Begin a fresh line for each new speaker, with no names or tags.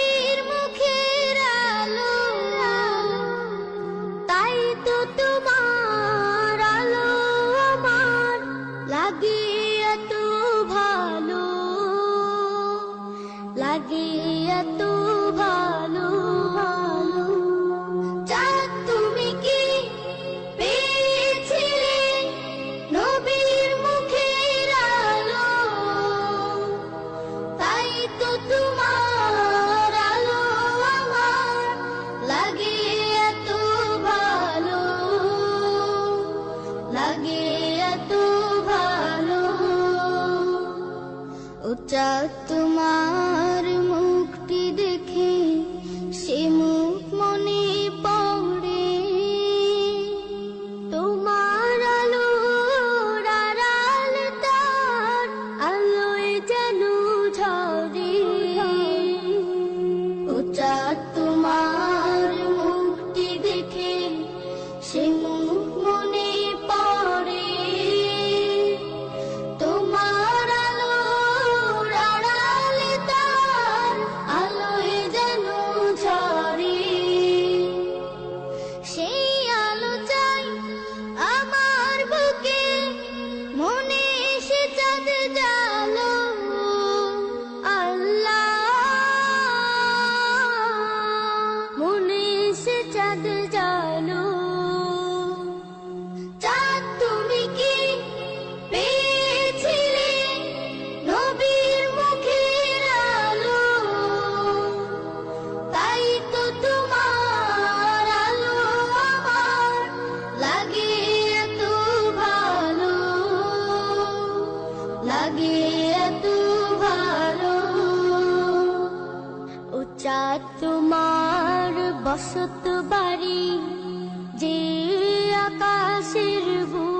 নবীর মুখের আলো, তাই তো তোমার আলো আমার লাগে এত ভালো, লাগে এত ভালো। চাঁদ তুমি কি পেয়েছিলে নবীর মুখের আলো, তাই তো তোমার আলো আমার লাগে এত ভালো, লাগে এত ভালো। ও চাঁদ তোমার মুখটি দেখে সে মুখ মনে পড়ে, তোমার আলোর আড়াল তার আলোয় যেন ঝরে। ও চাঁদ তোমার মুখটি দেখে সে মুখ মনে পড়ে, তোমার আলোর আড়াল তার আলোয় যেন ঝরে। সেই আলো চাই আমার বুকে, মনে সে চাঁদ জালো। আল্লাহ, মনে সে চাঁদ জালো। চাঁদ তুমি কি পেয়েছিলে নবীর মুখের আলো, তাই তো তোমার আলো আমার লাগে এত ভালো, লাগে এত ভালো। ও চাঁদ তোমার বসত বাড়ি যে আকাশের বুকে,